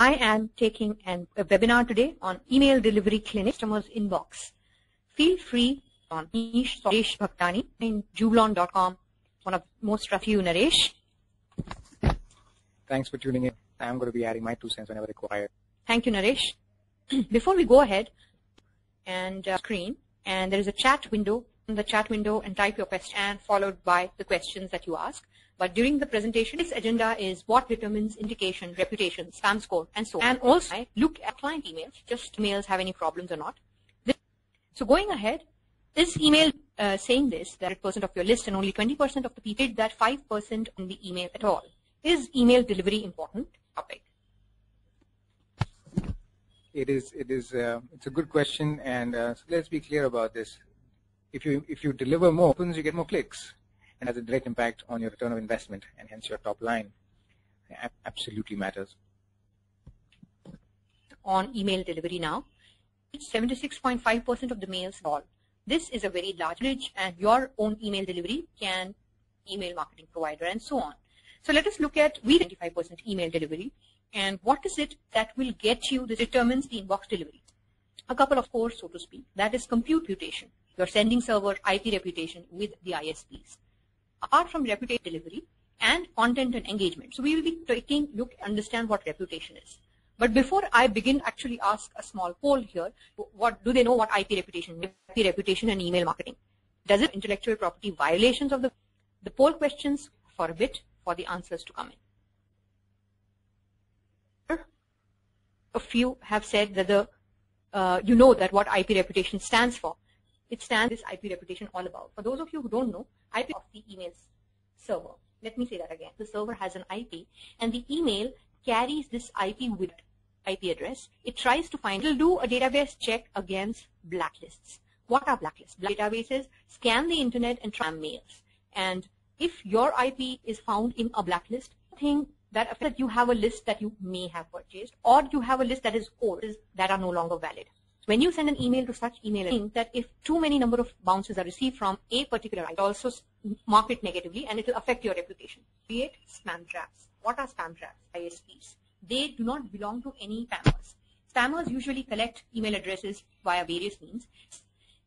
I am taking a webinar today on email delivery clinic customers inbox. Feel free on Naresh Bhagtani in jublon.com. One of most trusted you, Naresh. Thanks for tuning in. I'm going to be adding my 2 cents whenever required. Thank you, Naresh. Before we go ahead and screen, and there is a chat window. In the chat window, and type your question followed by the questions that you ask. But during the presentation, this agenda is what determines indication, reputation, spam score, and so on. And also, I look at client emails, just emails have any problems or not. So going ahead, this email saying this, that 100% of your list and only 20% of the people did that 5% on the email at all. Is email delivery important topic? It's a good question, and so let's be clear about this. If you deliver more, you get more clicks, and has a direct impact on your return of investment, and hence your top line. It absolutely matters. On email delivery now, 76.5% of the mails all. This is a very large niche, and your own email delivery can email marketing provider and so on. So let us look at 25% email delivery, and what is it that will get you that determines the inbox delivery? A couple of cores, so to speak. That is compute reputation, your sending server IP reputation with the ISPs. Apart from reputation delivery and content and engagement. So we will be taking look, understand what reputation is. But before I begin, actually ask a small poll here. What do they know what IP reputation is? IP reputation and email marketing. Does it intellectual property violations of the poll questions for a bit for the answers to come in. A few have said that you know that what IP reputation stands for. It stands this IP reputation all about. For those of you who don't know, IP of the email server. Let me say that again. The server has an IP, and the email carries this IP with IP address. It tries to find. It will do a database check against blacklists. What are blacklists? Databases scan the internet and try mails. And if your IP is found in a blacklist, think that you have a list that you may have purchased, or you have a list that is old, that are no longer valid. When you send an email to such email, think that if too many number of bounces are received from a particular IP, also mark it negatively, and it will affect your reputation. Create spam traps. What are spam traps? ISPs. They do not belong to any spammers. Spammers usually collect email addresses via various means.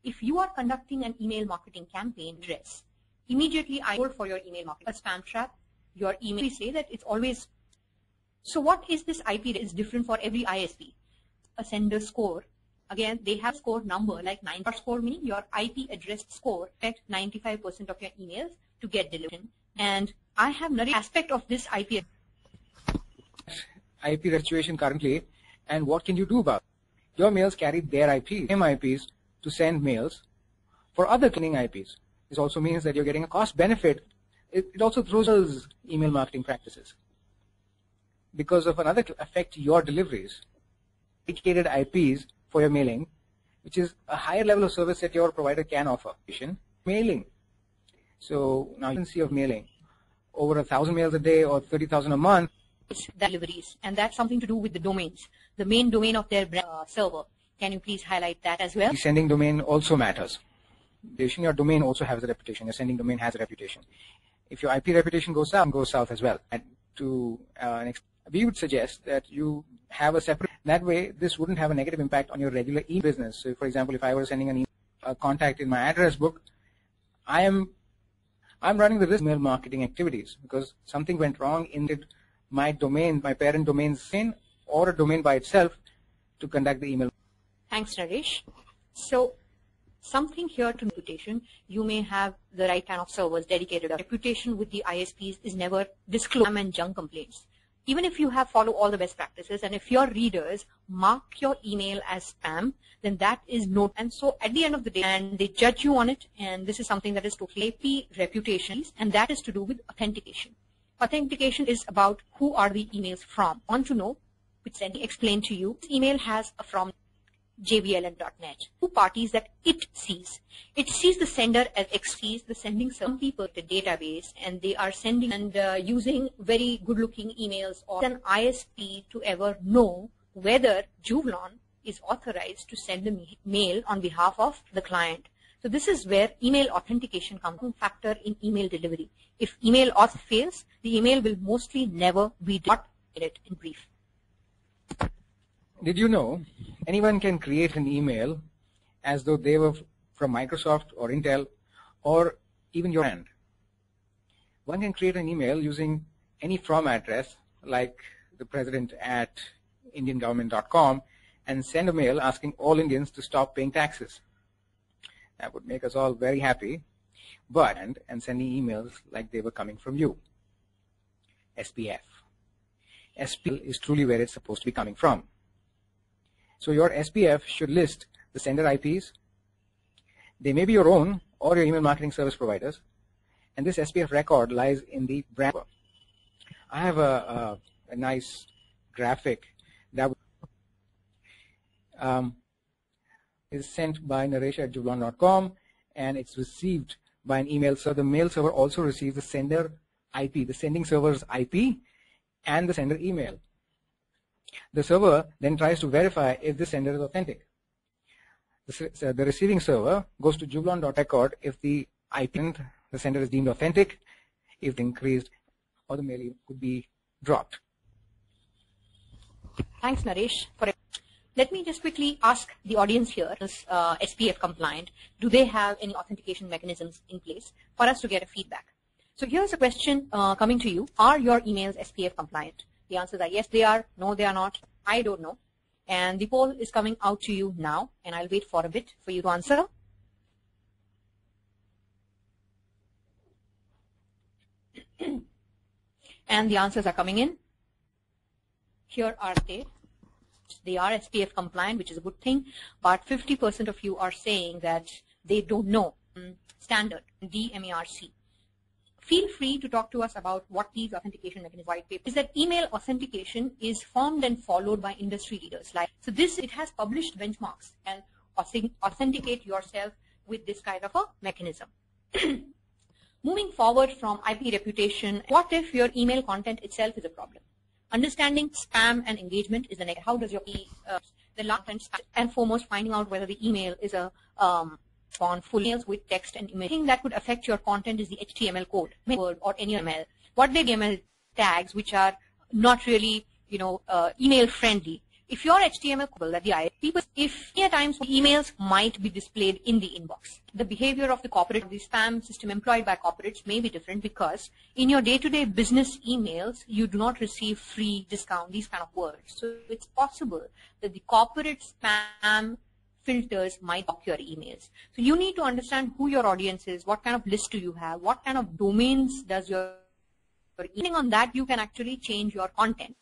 If you are conducting an email marketing campaign address, immediately I hold for your email marketing. A spam trap, your email, we say that it's always. So what is this IP that is different for every ISP? A sender score. Again, they have score number like 9 score, meaning your IP address score at 95% of your emails to get delivered. And I have another aspect of this IP situation currently, and what can you do about it? Your mails carry their IP, same IPs to send mails for other cleaning IPs. This also means that you're getting a cost benefit. It also throws email marketing practices. Because of another affect your deliveries, dedicated IPs for your mailing, which is a higher level of service that your provider can offer. Mailing. So now you can see of mailing over 1,000 mails a day or 30,000 a month. Deliveries, and that's something to do with the domains, the main domain of their server. Can you please highlight that as well? The sending domain also matters. Your domain also has a reputation. Your sending domain has a reputation. If your IP reputation goes south as well. And we would suggest that you have a separate. That way, this wouldn't have a negative impact on your regular e-business. So, for example, if I were sending a contact in my address book, I'm running the risk of email marketing activities because something went wrong in my domain, my parent domain's in, or a domain by itself to conduct the email. Thanks, Naresh. So, something here to reputation, you may have the right kind of servers dedicated. Reputation with the ISPs is never disclosed and junk complaints. Even if you have follow all the best practices, and if your readers mark your email as spam, then that is no. And so at the end of the day, and they judge you on it, and this is something that is totally IP reputations, and that is to do with authentication. Authentication is about who are the emails from. Want to know, which then explain to you. This email has a from jvln.net. Two parties that it sees. It sees the sender as X sees the sending some people the database, and they are sending and using very good-looking emails or an ISP to ever know whether Jublon is authorized to send a mail on behalf of the client. So this is where email authentication comes in factor in email delivery. If email auth fails, the email will mostly never be delivered in brief. Did you know anyone can create an email as though they were from Microsoft or Intel or even your brand? One can create an email using any from address like the president at indiangovernment.com and send a mail asking all Indians to stop paying taxes. That would make us all very happy, but and sending emails like they were coming from you. SPF. SPF is truly where it's supposed to be coming from. So your SPF should list the sender IPs. They may be your own or your email marketing service providers, and this SPF record lies in the brand. I have a nice graphic that is sent by Naresh at jubilant.com, and it's received by an email server. The mail server also receives the sender IP, the sending server's IP, and the sender email. The server then tries to verify if the sender is authentic. The receiving server goes to jubilant.record if the IP and the sender is deemed authentic, if it's increased, or the mail could be dropped. Thanks, Naresh. Let me just quickly ask the audience here, is SPF compliant? Do they have any authentication mechanisms in place for us to get a feedback? So here's a question coming to you. Are your emails SPF compliant? The answers are yes, they are. No, they are not. I don't know. And the poll is coming out to you now, and I'll wait for a bit for you to answer. And the answers are coming in. Here are they. They are SPF compliant, which is a good thing, but 50% of you are saying that they don't know standard DMARC. Feel free to talk to us about what these authentication mechanisms white paper is. That email authentication is formed and followed by industry leaders. So it has published benchmarks and authenticate yourself with this kind of a mechanism. Moving forward from IP reputation, what if your email content itself is a problem? Understanding spam and engagement is the next. How does your the last and foremost finding out whether the email is a font full emails with text and image. The thing that could affect your content is the HTML code, word or any ML. What the HTML tags, which are not really email friendly. If your HTML code that if at times emails might be displayed in the inbox. The behavior of the corporate, the spam system employed by corporates may be different because in your day-to-day business emails, you do not receive free discount, these kind of words. So it's possible that the corporate spam filters might block your emails. So you need to understand who your audience is, what kind of list do you have, what kind of domains does your depending on that, you can actually change your content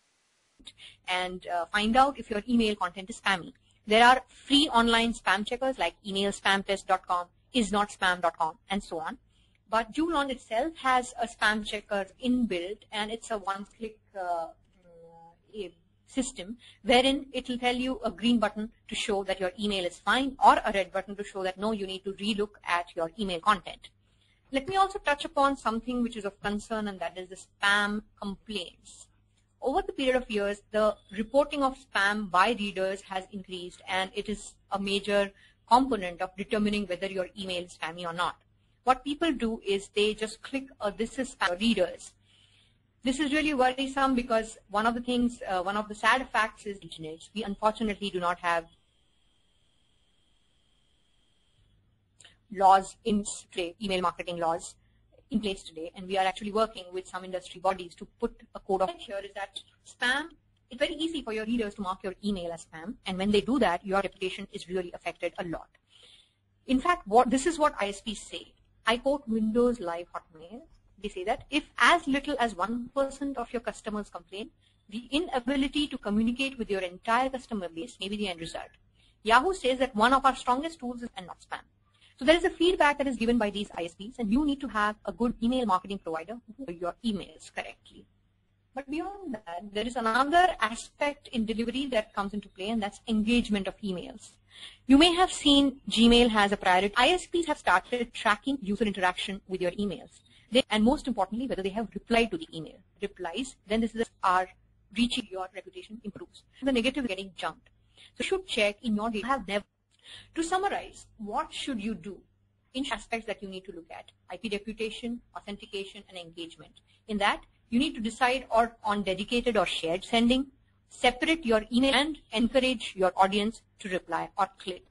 and find out if your email content is spammy. There are free online spam checkers like emailspamtest.com, isnotspam.com, and so on. But Jubilant itself has a spam checker inbuilt, and it's a one-click system wherein it will tell you a green button to show that your email is fine or a red button to show that no, you need to relook at your email content. Let me also touch upon something which is of concern, and that is the spam complaints. Over the period of years, the reporting of spam by readers has increased, and it is a major component of determining whether your email is spammy or not. What people do is they just click this is spam readers. This is really worrisome because one of the sad facts is we unfortunately do not have laws in email marketing laws in place today, and we are actually working with some industry bodies to put a code of here is that spam, it's very easy for your readers to mark your email as spam, and when they do that, your reputation is really affected a lot. In fact, this is what ISPs say. I quote Windows Live Hotmail. They say that if as little as 1% of your customers complain, the inability to communicate with your entire customer base may be the end result. Yahoo says that one of our strongest tools is and not spam. So there is a feedback that is given by these ISPs, and you need to have a good email marketing provider who does your emails correctly. But beyond that, there is another aspect in delivery that comes into play, and that's engagement of emails. You may have seen Gmail has a priority. ISPs have started tracking user interaction with your emails. And most importantly, whether they have replied to the email. Replies, then this is reaching your reputation improves. The negative is getting jumped. So you should check in your data. Have never. To summarize, what should you do in aspects that you need to look at? IP reputation, authentication, and engagement. In that, you need to decide on dedicated or shared sending, separate your email and encourage your audience to reply or click.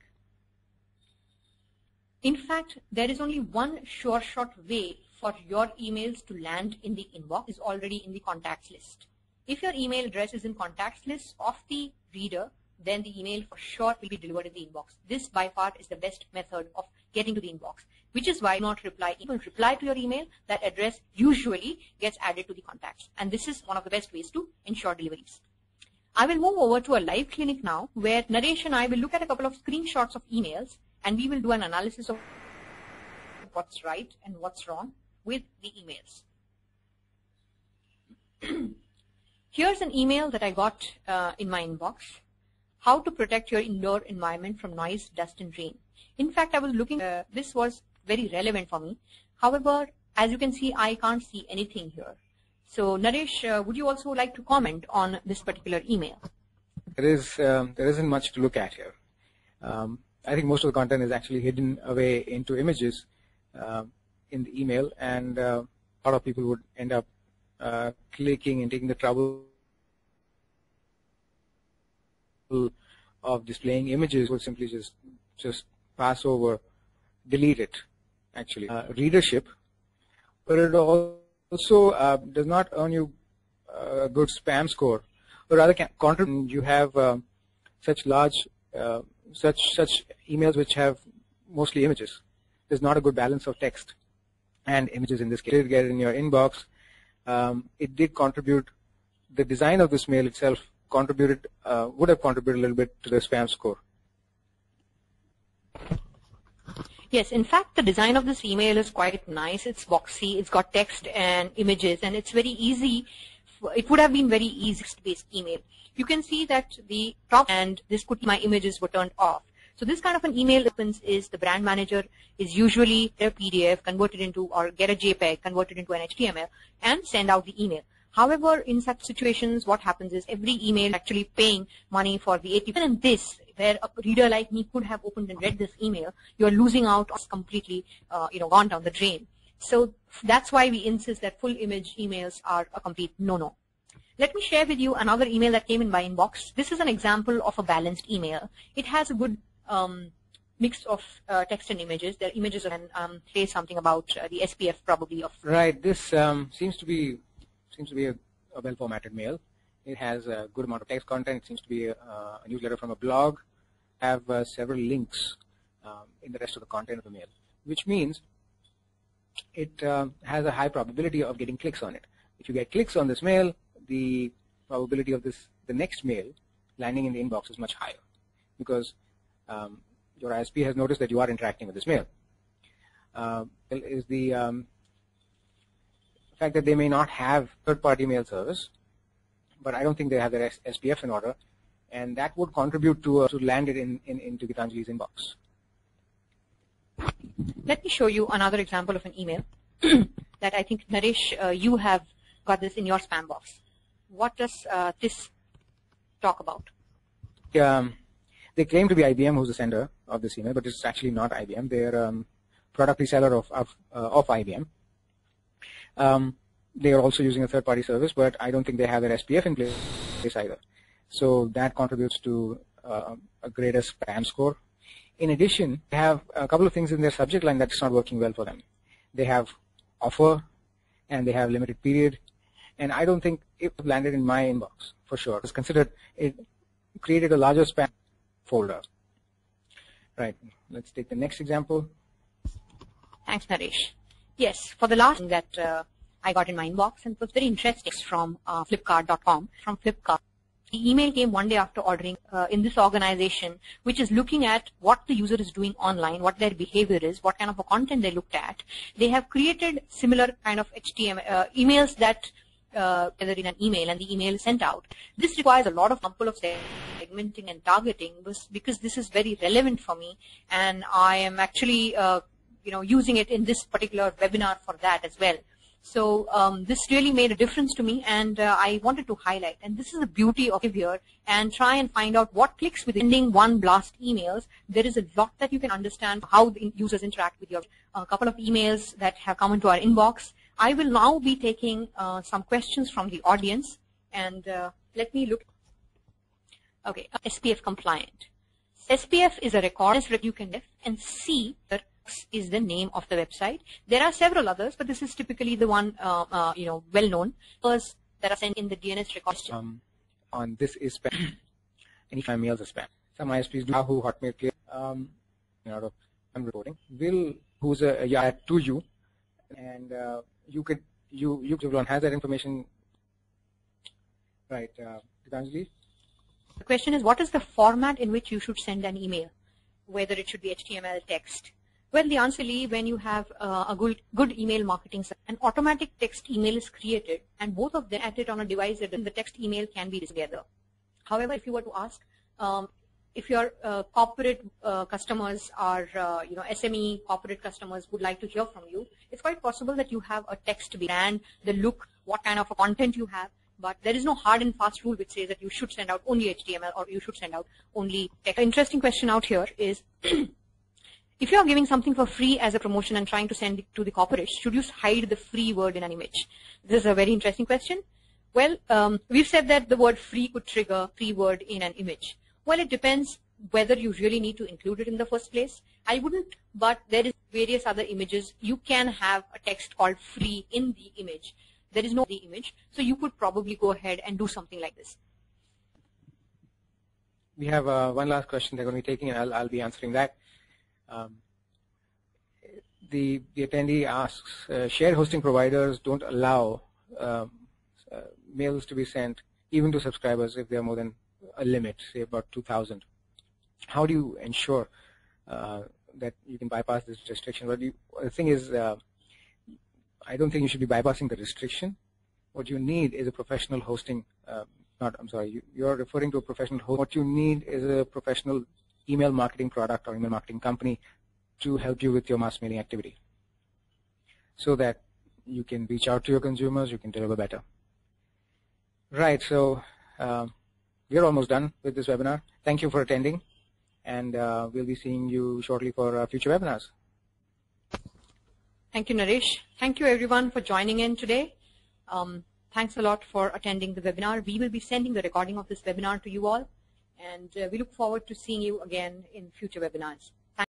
In fact, there is only one sure shot way for your emails to land in the inbox is already in the contacts list. If your email address is in contacts list of the reader, then the email for sure will be delivered in the inbox. This by far is the best method of getting to the inbox, which is why not reply. Even reply to your email, that address usually gets added to the contacts. And this is one of the best ways to ensure deliveries. I will move over to a live clinic now where Naresh and I will look at a couple of screenshots of emails and we will do an analysis of what's right and what's wrong with the emails. Here's an email that I got in my inbox. How to protect your indoor environment from noise, dust and rain. In fact, I was looking, this was very relevant for me. However, as you can see, I can't see anything here. So Naresh, would you also like to comment on this particular email? There isn't much to look at here. I think most of the content is actually hidden away into images in the email, and a lot of people would end up clicking and taking the trouble of displaying images, would simply just pass over, delete it. Actually, readership, but it also does not earn you a good spam score, or rather contribute. You have such large such emails which have mostly images. There's not a good balance of text and images in this case. You did get it in your inbox. It did contribute. The design of this mail itself contributed, would have contributed a little bit to the spam score. Yes, in fact, the design of this email is quite nice. It's boxy, it's got text and images, and it's very easy. It would have been very easy based email. You can see that the top and this could my images were turned off. So this kind of an email happens is the brand manager is usually a PDF converted into, or get a JPEG converted into an HTML and send out the email. However, in such situations, what happens is every email actually paying money for the API. And this, where a reader like me could have opened and read this email, you're losing out on completely, gone down the drain. So that's why we insist that full image emails are a complete no-no. Let me share with you another email that came in my inbox. This is an example of a balanced email. It has a good mix of text and images. The images can say something about the SPF probably of. Right. This seems to be a well-formatted mail. It has a good amount of text content. It seems to be a newsletter from a blog. Have several links in the rest of the content of the mail, which means it has a high probability of getting clicks on it. If you get clicks on this mail, the probability of the next mail landing in the inbox is much higher, because your ISP has noticed that you are interacting with this mail. Is the fact that they may not have third-party mail service, but I don't think they have their SPF in order, and that would contribute to land it into Geetanjali's inbox. Let me show you another example of an email that I think, Naresh, you have got this in your spam box. What does this talk about? They claim to be IBM who's the sender of this email, but it's actually not IBM. They're product reseller of IBM. They are also using a third-party service, but I don't think they have their SPF in place either. So that contributes to a greater spam score. In addition, they have a couple of things in their subject line that's not working well for them. They have offer, and they have limited period, and I don't think it landed in my inbox for sure. It's considered it created a larger spam folder. Right. Let's take the next example. Thanks, Naresh. Yes, for the last thing that I got in my inbox, and it was very interesting, from Flipkart.com, from Flipkart. The email came one day after ordering in this organization, which is looking at what the user is doing online, what their behavior is, what kind of a content they looked at. They have created similar kind of HTML emails that whether in an email, and the email is sent out. This requires a lot of segmenting and targeting, because this is very relevant for me, and I am actually using it in this particular webinar for that as well. So this really made a difference to me, and I wanted to highlight. And this is the beauty of here, and try and find out what clicks with sending one blast emails. There is a lot that you can understand how the users interact with your couple of emails that have come into our inbox. I will now be taking some questions from the audience, and let me look. Okay, SPF compliant. SPF is a record you can lift and see that is the name of the website. There are several others, but this is typically the one well known. First, that are sent in the DNS record. On this is spam. Any mails are spam. Some ISPs do Yahoo, Hotmail, Clear. Out of I'm reporting will who's a to you, and you everyone has that information, right? Geetanjali? The question is, what is the format in which you should send an email? Whether it should be HTML, text. Well, the answer is when you have a good email marketing, an automatic text email is created, and both of them at it on a device, that the text email can be together. However, if you were to ask, if your corporate customers are, SME corporate customers would like to hear from you, it's quite possible that you have a text brand, the look, what kind of a content you have, but there is no hard and fast rule which says that you should send out only HTML or you should send out only text. The interesting question out here is, if you are giving something for free as a promotion and trying to send it to the corporate, should you hide the free word in an image? This is a very interesting question. Well, we've said that the word free could trigger free word in an image. Well, it depends whether you really need to include it in the first place. I wouldn't, but there is various other images. You can have a text called free in the image. There is no the image, so you could probably go ahead and do something like this. We have one last question they're going to be taking, and I'll be answering that. The attendee asks, shared hosting providers don't allow mails to be sent even to subscribers if they are more than a limit, say about 2,000. How do you ensure that you can bypass this restriction? Well, the thing is, I don't think you should be bypassing the restriction. What you need is a professional hosting. You're referring to a professional host. What you need is a professional email marketing product or email marketing company to help you with your mass mailing activity, so that you can reach out to your consumers, you can deliver better. Right, so we're almost done with this webinar. Thank you for attending, and we'll be seeing you shortly for future webinars. Thank you, Naresh. Thank you, everyone, for joining in today. Thanks a lot for attending the webinar. We will be sending the recording of this webinar to you all, and we look forward to seeing you again in future webinars.